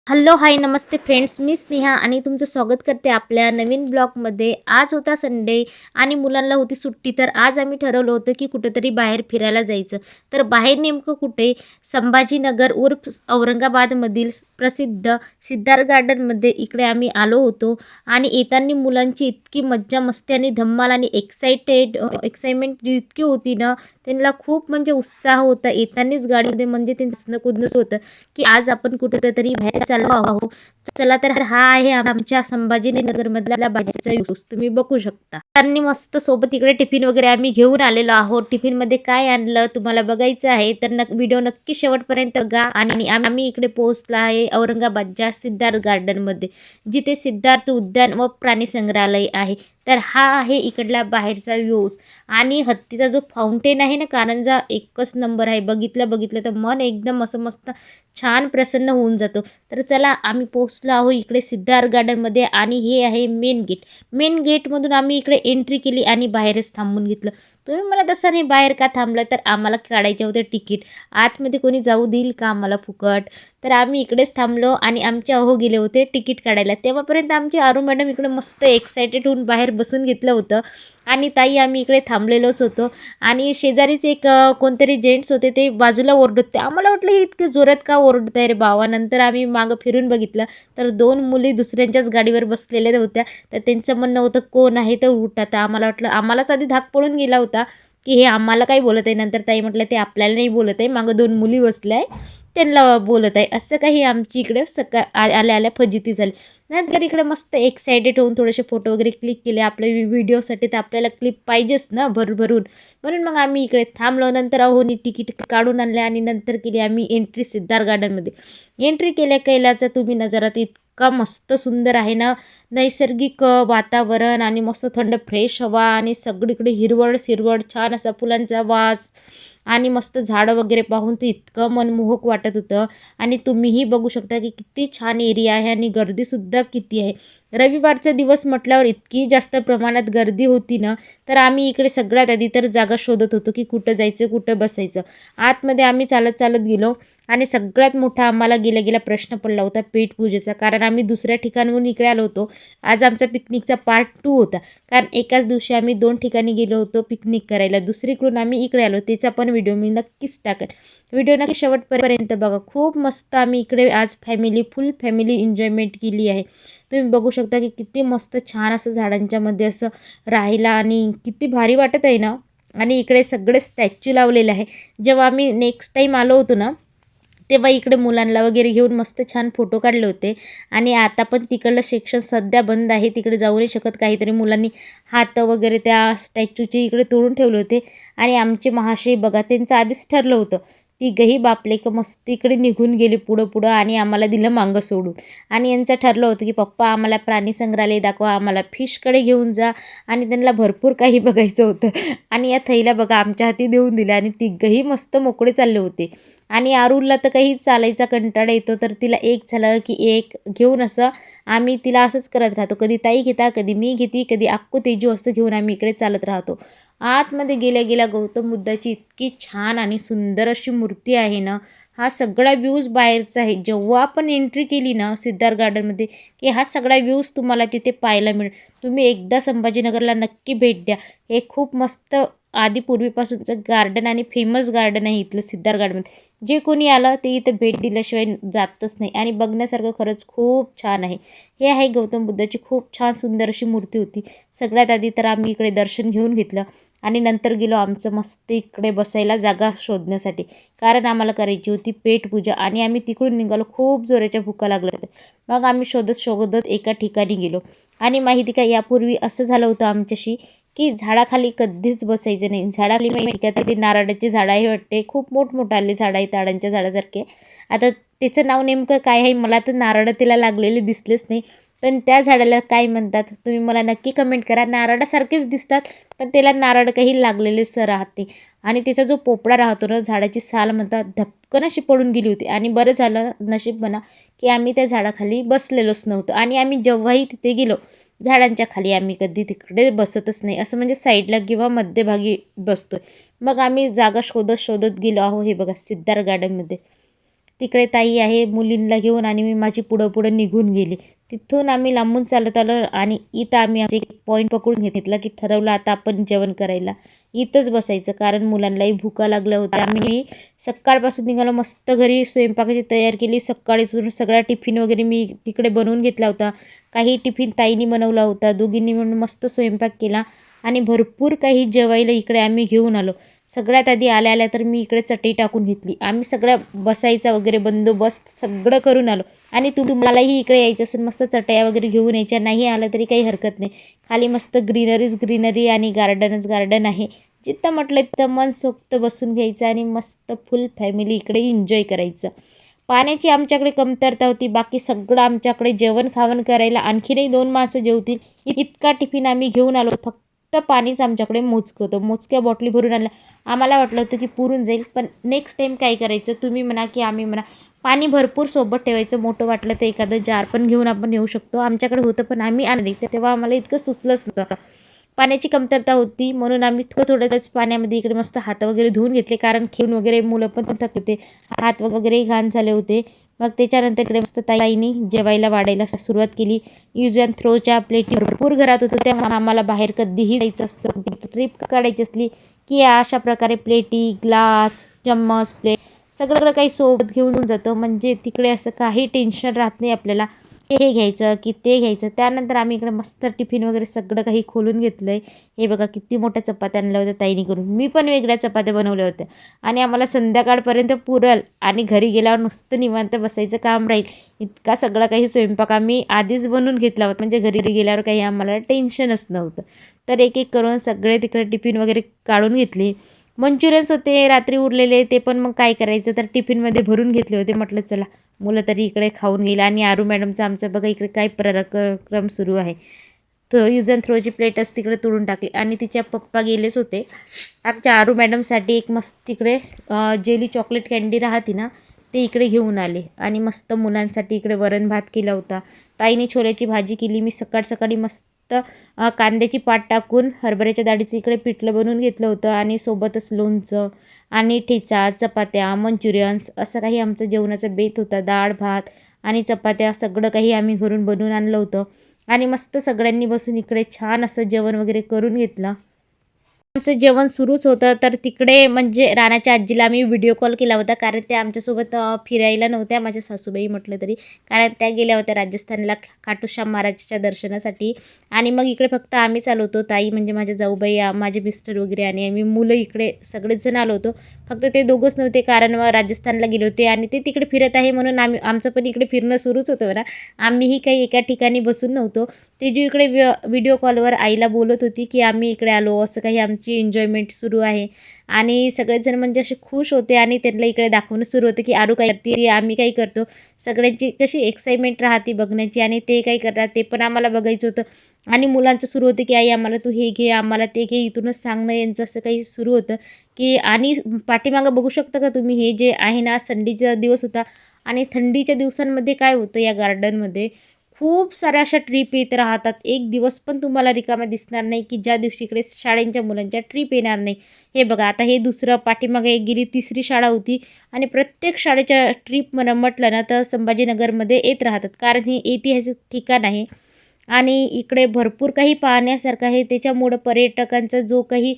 Hello hi नमस्ते friends, मी स्नेहा आणि तुमचं स्वागत करते आपल्या नवीन ब्लॉगमध्ये. आज होता संडे आणि मुलांना होती सुट्टी, तर आज आम्ही ठरवलं होतं की कुठेतरी बाहेर फिरायला जायचं. तर बाहेर नेमकं कुठे, संभाजीनगर उर्फ औरंगाबादमधील प्रसिद्ध सिद्धार्थ गार्डनमध्ये इकडे आम्ही आलो होतो. आणि येताना मुलांची इतकी मज्जा मस्ती आणि धम्माल आणि एक्साइटमेंट इतकी होती ना, त्यांना खूप म्हणजे उत्साह होता. येतानाच गाडीमध्ये म्हणजे त्यांचं कुदनच होतं की आज आपण कुठेतरी बाहेर चाललो आहोत. चला तर हा आहे आमच्या संभाजीनगर मधला भाजीचा यूज, तुम्ही बघू शकता. त्यांनी मस्त सोबत इकडे टिफिन वगैरे आम्ही घेऊन आलेलो आहोत. टिफिन मध्ये काय आणलं तुम्हाला बघायचं आहे तर व्हिडिओ नक्की शेवटपर्यंत बघा. आणि आम्ही इकडे पोहोचला आहे औरंगाबादच्या सिद्धार्थ गार्डन मध्ये, जिथे सिद्धार्थ उद्यान व प्राणी संग्रहालय आहे. तर हा आहे इकडला बाहेरचा व्ह्यूज. आणि हत्तीचा जो फाउंटेन आहे ना कारंजा, एकच नंबर आहे. बघितलं तर मन एकदम असं मस्त छान प्रसन्न होऊन जातो. तर चला आम्ही पोहोचलो आहो इकडे सिद्धार्थ गार्डनमध्ये. आणि हे आहे मेन गेट. मेन गेटमधून आम्ही इकडे एंट्री केली आणि बाहेरच थांबून घेतलं. तुम्ही मला तसं नाही बाहेर का थांबलं, तर आम्हाला काढायचे होते तिकीट. आतमध्ये कोणी जाऊ देईल का आम्हाला फुकट, तर आम्ही इकडेच थांबलो आणि आमचे अहो गेले होते तिकीट काढायला. तेव्हापर्यंत आमची आरू मॅडम इकडे मस्त एक्सायटेड होऊन बाहेर बसून घेतलं होतं. आणि ताई आम्ही इकडे थांबलेलोच होतो. आणि शेजारीच एक कोणतरी जेंट्स होते, ते बाजूला ओरडत होते. आम्हाला वाटलं हे इतके जोरात का ओरडत आहे रे बाबा. नंतर आम्ही मागं फिरून बघितलं तर दोन मुली दुसऱ्यांच्याच गाडीवर बसलेल्या होत्या. तर त्यांचं म्हणणं होतं कोण आहे तर उठा. तर आम्हाला वाटलं, आम्हालाच आधी धाक पडून गेला होता की हे आम्हाला काही बोलत आहे. नंतर ताई म्हटलं ते आपल्याला नाही बोलत आहे, मागं दोन मुली बसल्या आहे त्यांना बोलत आहे. असं काही आमची इकडे आल्या आल्या फजिती झाली. नंतर इकडे मस्त एक्सायटेड होऊन थोडेसे फोटो वगैरे क्लिक केले आपल्या व्हिडिओसाठी. तर आपल्याला क्लिप पाहिजेच ना भरभरून, म्हणून मग आम्ही इकडे थांबलो. नंतर अहोनी तिकीट काढून आणले आणि नंतर केली आम्ही एंट्री सिद्धार्थ गार्डनमध्ये. एंट्री केल्याचा तुम्ही नजारा इतका मस्त सुंदर आहे ना, नैसर्गिक वातावरण आणि मस्त थंड फ्रेश हवा आणि सगळीकडे हिरवळ सिरवळ छान असा फुलांचा वास आणि मस्त झाडं वगैरे पाहून ते इतकं मनमोहक वाटत होतं. आणि तुम्हीही बघू शकता की किती छान एरिया आहे आणि गर्दीसुद्धा किती आहे. रविवारचा दिवस म्हटल्यावर इतकी जास्त प्रमाणात गर्दी होती ना, तर आम्ही इकडे सगळ्यात आधी तर जागा शोधत होतो की कुठं जायचं कुठं बसायचं. आतमध्ये आम्ही चालत चालत गेलो आणि सगळ्यात मोठा आम्हाला गेल्या गेल्या प्रश्न पडला होता पेटपूजेचा. कारण आम्ही दुसऱ्या ठिकाणहून इकडे आलो होतो. आज आमचा पिकनिकचा पार्ट 2 होता. कारण एकाच दिवशी आम्ही 2 ठिकाणी गेलो होतो पिकनिक करायला. दुसरीकडून आम्ही इकडे आलो, त्याचा पण व्हिडिओ मी नक्कीच टाकेन. व्हिडिओ नक्की शेवटपर्यंत बघा. खूप मस्त आम्ही इकडे आज फुल फॅमिली एन्जॉयमेंट केली आहे. तुम्ही बघू शकता की किती मस्त छान असं झाडांच्या मध्ये असं राहायला आणि किती भारी वाटत आहे ना. आणि इकडे सगळे स्टॅच्यू लावलेले आहे. जेव्हा आम्ही नेक्स्ट टाईम आलो होतो ना, तेव्हा इकडे मुलांना वगैरे घेऊन मस्त छान फोटो काढले होते. आणि आता पण तिकडलं सेक्शन सध्या बंद आहे, तिकडे जाऊ नाही शकत. काहीतरी मुलांनी हात वगैरे त्या स्टॅच्यूचे इकडे तोडून ठेवले होते. आणि आमचे महाशय बघा, त्यांचं आधीच ठरलं होतं. तिघही बापले का मस्त इकडे निघून गेले पुढं आणि आम्हाला दिलं मागं सोडून. आणि यांचं ठरलं होतं की पप्पा आम्हाला प्राणी संग्रहालय दाखवा, आम्हाला फिशकडे घेऊन जा. आणि त्यांना भरपूर काही बघायचं होतं. आणि या थैल्या बघा आमच्या हाती देऊन दिल्या आणि तिघही मस्त मोकळे चालले होते. आणि आरुलला तर काही चालायचा कंटाळा येतो, तर तिला एक झालं की एक घेऊन असं आम्ही तिला असंच करत राहतो. कधी ताई घेता, कधी मी घेते, कधी अक्कू तेजू असं घेऊन आम्ही इकडे चालत राहतो. आतमध्ये गेल्या गेल्या गौतम बुद्धाची इतकी छान आणि सुंदर अशी मूर्ती आहे ना. हा सगळा व्ह्यूज बाहेरचा आहे. जेव्हा आपण एंट्री केली ना सिद्धार्थ गार्डनमध्ये, की हा सगळा व्ह्यूज तुम्हाला तिथे पाहायला मिळेल. तुम्ही एकदा संभाजीनगरला नक्की भेट द्या. हे खूप मस्त आधी पूर्वीपासूनचं गार्डन आणि फेमस गार्डन आहे इथलं सिद्धार्थ गार्डनमध्ये. जे कोणी आलं ते इथं भेट दिल्याशिवाय जातच नाही. आणि बघण्यासारखं खरंच खूप छान आहे. हे आहे गौतम बुद्धाची खूप छान सुंदर अशी मूर्ती होती. सगळ्यात आधी तर आम्ही इकडे दर्शन घेऊन घेतलं आणि नंतर गेलो आमचं मस्त इकडे बसायला जागा शोधण्यासाठी. कारण आम्हाला करायची होती पेटपूजा आणि आम्ही तिकडून निघालो. खूप जोराच्या भुका लागल्या होत्या. मग आम्ही शोधत शोधत एका ठिकाणी गेलो. आणि माहिती का, यापूर्वी असं झालं होतं आमच्याशी की झाडाखाली कधीच बसायचं नाही. झाडाखाली माहिती का, ते नारळाची झाडं आहे वाटते, खूप मोठमोठे आले झाडं आहे ताडांच्या झाडासारखे. आता त्याचं नाव नेमकं काय आहे, मला तर नारळ तिला लागलेले दिसलेच नाही. पण त्या झाडाला काय म्हणतात तुम्ही मला नक्की कमेंट करा. नारळासारखेच दिसतात पण त्याला नारळ काही लागलेलेच राहते. आणि त्याचा जो पोपडा राहतो ना, झाडाची साल म्हणतात, धपकन अशी पडून गेली होती. आणि बरं झालं नशीब म्हणा की आम्ही त्या झाडाखाली बसलेलोच नव्हतं. आणि आम्ही जेव्हाही तिथे गेलो झाडांच्या खाली, आम्ही कधी तिकडे बसतच नाही, असं म्हणजे साईडला किंवा मध्यभागी बसतोय. मग आम्ही जागा शोधत शोधत गेलो आहो. हे बघा सिद्धार्थ गार्डनमध्ये तिकडे ताई आहे मुलींना घेऊन आणि मी माझी पुढं निघून गेली. तिथून आम्ही लांबून चालत आलो आणि इथं आम्ही आमचे एक पॉईंट पकडून घेतला की ठरवलं आता आपण जेवण करायला इथंच बसायचं, कारण मुलांनाही भुका लागल्या होत्या. आम्ही सकाळपासून निघालो, मस्त घरी स्वयंपाकाची तयारी केली. सकाळीच सगळा टिफिन वगैरे मी तिकडे बनवून घेतला होता. काही टिफिन ताईनी बनवला होता. दोघींनी म्हणून मस्त स्वयंपाक केला आणि भरपूर काही जेवायला इकडे आम्ही घेऊन आलो. सगळ्यात आधी आल्या तर मी इकडे चटई टाकून घेतली. आम्ही सगळ्या बसायचा वगैरे बंदोबस्त सगळं करून आलो. आणि तुम्हालाही इकडे यायचं असेल मस्त चटया वगैरे घेऊन यायच्या, नाही आलं तरी काही हरकत नाही. खाली मस्त ग्रीनरी आणि गार्डन आहे. जिथं म्हटलं तिथं मनसोक्त बसून घ्यायचं आणि मस्त फुल फॅमिली इकडे एन्जॉय करायचं. पाण्याची आमच्याकडे कमतरता होती, बाकी सगळं आमच्याकडे जेवण खावण करायला आणखीनही 2 माणसं जेवतील इतका टिफिन आम्ही घेऊन आलो. फक्त पाणीच आमच्याकडे मोजकं होतं. मोजक्या बॉटली भरून आणल्या. आम्हाला वाटलं होतं की पुरून जाईल, पण नेक्स्ट टाईम काय करायचं, तुम्ही म्हणा की आम्ही म्हणा, पाणी भरपूर सोबत ठेवायचं. मोठं वाटलं तर एखादं जार पण घेऊन आपण येऊ शकतो. आमच्याकडे होतं पण आम्ही आणले तेव्हा आम्हाला इतकं सुचलंच नव्हतं. पाण्याची कमतरता होती म्हणून आम्ही थोडंच पाण्यामध्ये इकडे मस्त हात वगैरे धुवून घेतले, कारण खेळून वगैरे मुलं पण थकले होते, हात वगैरे घाण झाले होते. मग त्याच्यानंतर इकडे मस्त ताईंनी जेवायला वाढायला सुरुवात केली. यूज अँड थ्रोच्या प्लेटी भरपूर घरात होतं, तेव्हा आम्हाला बाहेर कधीही जायचं असतं, ट्रिप काढायची असली की अशा प्रकारे प्लेटी, ग्लास, चम्मच, प्लेट सगळं काही सोबत घेऊन जातो. म्हणजे तिकडे असं काही टेन्शन राहत नाही आपल्याला, हे घ्यायचं की ते घ्यायचं. त्यानंतर आम्ही इकडे मस्त टिफिन वगैरे सगळं काही खोलून घेतलं आहे. हे बघा किती मोठ्या चपात्या आणल्या होत्या ताईनी करून. मी पण वेगळ्या चपात्या बनवल्या होत्या आणि आम्हाला संध्याकाळपर्यंत पुरल आणि घरी गेल्यावर नुसतं निवांत बसायचं काम राहील. इतका सगळा काही स्वयंपाक आम्ही आधीच बनवून घेतला होता, म्हणजे घरी गेल्यावर काही आम्हाला टेन्शनच नव्हतं. तर एक करून सगळे तिकडे टिफिन वगैरे काढून घेतले. मंचुरियन्स होते रात्री उरलेले, ते पण मग काय करायचं तर टिफिनमध्ये भरून घेतले होते. म्हटलं चला मुलं तरी इकडे खाऊन गेला. आणि आरू मॅडमचं आमचं बघा इकडे काय पराक्रम सुरू आहे. तो यूज अँड थ्रोची प्लेटच तिकडे तोडून टाकली आणि तिच्या पप्पा गेलेच होते. आमच्या आरू मॅडमसाठी एक मस्त तिकडे जेली चॉकलेट कँडी राहते ना, ते इकडे घेऊन आले. आणि मस्त मुलांसाठी इकडे वरण भात केला होता. ताईने छोल्याची भाजी केली. मी सकाळी मस्त कांद्याची पात टाकून हरभऱ्याच्या डाळीचं इकडे पिठलं बनवून घेतलं होतं आणि सोबतच लोणचं आणि ठेचा, चपात्या, मंचुरियन्स असं काही आमचं जेवणाचा बेत होता. डाळ भात आणि चपात्या सगळं काही आम्ही घरून बनवून आणलं होतं आणि मस्त सगळ्यांनी बसून इकडे छान असं जेवण वगैरे करून घेतलं. आमचं जेवण सुरूच होतं तर तिकडे म्हणजे रानाच्या आजीला आम्ही व्हिडिओ कॉल केला होता, कारण त्या आमच्यासोबत फिरायला नव्हत्या, माझ्या सासूबाई म्हटलं तरी, कारण त्या गेल्या होत्या राजस्थानला खाटूश्याम महाराजच्या दर्शनासाठी. आणि मग इकडे फक्त आम्हीच आलो होतो, ताई म्हणजे माझ्या जाऊबाई, माझे मिस्टर वगैरे आणि आम्ही मुलं इकडे सगळेच जण आलो होतो. फक्त ते दोघंच नव्हते, कारण राजस्थानला गेले होते आणि ते तिकडे फिरत आहे म्हणून आमचं पण इकडे फिरणं सुरूच होतं बरं. आम्हीही काही एका ठिकाणी बसून नव्हतो. ते जी इकडे व्हिडिओ कॉलवर आईला बोलत होती की आम्ही इकडे आलो, असं काही आमची एन्जॉयमेंट सुरू आहे. आणि सगळेजण म्हणजे असे खुश होते आणि त्यांना इकडे दाखवणं सुरू होतं की आरू काय करते, आम्ही काही करतो. सगळ्यांची कशी एक्साइटमेंट राहते बघण्याची आणि ते काही करतात ते पण आम्हाला बघायचं होतं. आणि मुलांचं सुरू होतं की आई आम्हाला तू हे घे, आम्हाला ते घे, इथूनच सांगणं यांचं असं काही सुरू होतं की. आणि पाठीमागं बघू शकता का तुम्ही, हे जे आहे ना संडेचा दिवस होता आणि थंडीच्या दिवसांमध्ये काय होतं या गार्डनमध्ये खूप साऱ्या अशा ट्रिप येत राहतात. एक दिवस पण तुम्हाला रिकामा दिसणार नाही की ज्या दिवशी इकडे शाळेंच्या मुलांच्या ट्रिप येणार नाही. हे बघा आता हे दुसरं पाठीमागे एक गेली 3री शाळा होती आणि प्रत्येक शाळेच्या ट्रिप म्हटलं ना तर संभाजीनगरमध्ये येत राहतात, कारण हे ऐतिहासिक ठिकाण आहे आणि इकडे भरपूर काही पाहण्यासारखं आहे. त्याच्यामुळं पर्यटकांचा जो काही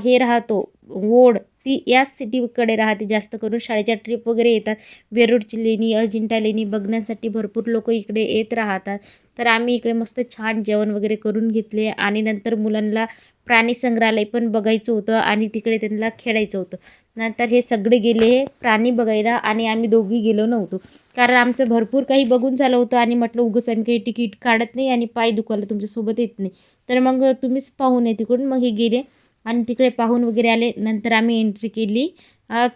हे राहतो ओढ ती याच सिटीकडे राहते. जास्त करून शाळेच्या ट्रिप वगैरे येतात. वेरूळची लेणी, अजिंठा लेणी बघण्यासाठी भरपूर लोक इकडे येत राहतात. तर आम्ही इकडे मस्त छान जेवण वगैरे करून घेतले आणि नंतर मुलांना प्राणी संग्रहालय पण बघायचं होतं आणि तिकडे त्यांना खेळायचं होतं. नंतर हे सगळे गेले प्राणी बघायला आणि आम्ही दोघी गेलो नव्हतो, कारण आमचं भरपूर काही बघून झालं होतं आणि म्हटलं उगाच आणि काही तिकीट काढत नाही आणि पाय दुखायला तुमच्यासोबत येत नाही, तर मग तुम्हीच पाहून ये तिकडून. मग हे गेले आणि तिकडे पाहून वगैरे आले. नंतर आम्ही एंट्री केली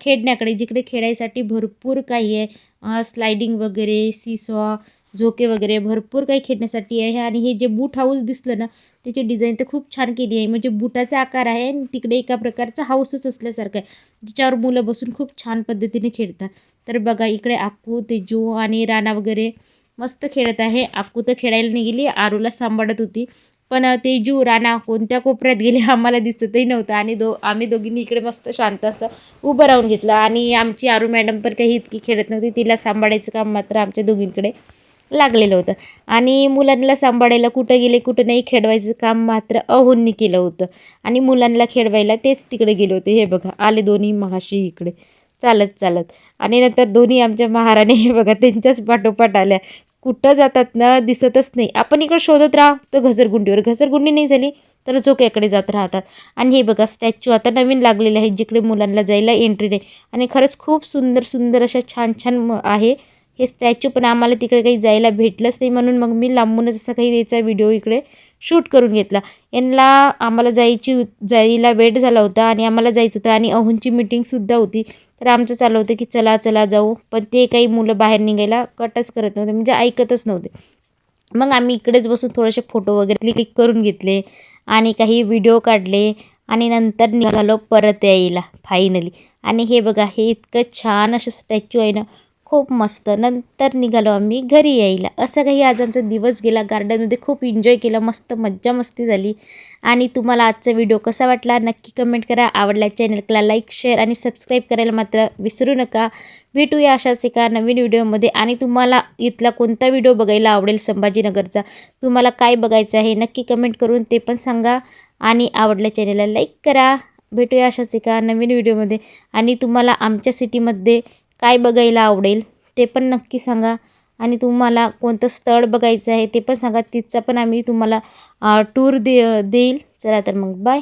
खेळण्याकडे, जिकडे खेळायसाठी भरपूर काही आहे. स्लायडिंग वगैरे, सीसॉ, झोके वगैरे भरपूर काही खेळण्यासाठी आहे. आणि हे जे बूट हाऊस दिसलं ना त्याची डिझाईन तर खूप छान केली आहे, म्हणजे बुटाचा आकार आहे आणि तिकडे एका प्रकारचा हाऊसच असल्यासारखं आहे, ज्याच्यावर मुलं बसून खूप छान पद्धतीने खेळतात. तर बघा इकडे आक्कू, तेजू आणि राणा वगैरे मस्त खेळत आहे. आक्कू तर खेळायला नाही गेली, आरूला सांभाळत होती. पण तेजू राणा कोणत्या कोपऱ्यात गेले आम्हाला दिसतही नव्हतं. आणि आम्ही दोघींनी इकडे मस्त शांत असं उभं राहून घेतलं. आणि आमची आरू मॅडम पण काही इतकी खेळत नव्हती, तिला सांभाळायचं काम मात्र आमच्या दोघींकडे लागलेलं होतं. आणि मुलांना सांभाळायला कुठं गेले कुठं नाही खेळवायचं काम मात्र अहोंनी केलं होतं. आणि मुलांना खेळवायला तेच तिकडे गेले होते. हे बघा आले दोन्ही महाशी इकडे चालत चालत. आणि नंतर दोन्ही आमच्या महाराणी हे बघा त्यांच्याच पाठोपाठ आल्या. कुठं जातात ना दिसतच नाही. आपण इकडं शोधत राहा तर घसरगुंडी नाही झाली तर झोक्याकडे जात राहतात. आणि हे बघा स्टॅच्यू आता नवीन लागलेले आहे जिकडे मुलांना जायला एंट्री नाही. आणि खरंच खूप सुंदर सुंदर अशा छान छान आहे हे स्टॅच्यू. पण आम्हाला तिकडे काही जायला भेटलंच नाही, म्हणून मग मी लांबूनच असं काही याचा व्हिडिओ इकडे शूट करून घेतला. यांना आम्हाला जायला वेट झाला होता आणि आम्हाला जायचं होतं. आणि अहोंची मीटिंगसुद्धा होती. तर आमचं चाललं होतं की चला चला जाऊ, पण ते काही मुलं बाहेर निघायला कटच करत नव्हते, म्हणजे ऐकतच नव्हते. मग आम्ही इकडेच बसून थोडेसे फोटो वगैरे क्लिक करून घेतले आणि काही व्हिडिओ काढले. आणि नंतर निघालो परत यायला फायनली. आणि हे बघा हे इतकं छान असं स्टॅच्यू आहे ना, खूप मस्त. नंतर निघालो आम्ही घरी यायला. असं काही आज आमचा दिवस गेला. गार्डनमध्ये खूप एन्जॉय केला, मस्त मज्जा मस्ती झाली. आणि तुम्हाला आजचा व्हिडिओ कसा वाटला नक्की कमेंट करा. आवडल्या चॅनलला लाईक शेअर आणि सबस्क्राईब करायला मात्र विसरू नका. भेटूया अशाच एका नवीन व्हिडिओमध्ये. आणि तुम्हाला इथला कोणता व्हिडिओ बघायला आवडेल संभाजीनगरचा, तुम्हाला काय बघायचं आहे नक्की कमेंट करून ते पण सांगा. आणि आवडल्या चॅनलला लाईक करा. भेटूया अशाच एका नवीन व्हिडिओमध्ये. आणि तुम्हाला आमच्या सिटीमध्ये काय बघायला आवडेल ते पण नक्की सांगा. आणि तुम्हाला कोणतं स्थळ बघायचं आहे ते पण सांगा, तिथचा पण आम्ही तुम्हाला टूर देईल. चला तर मग बाय.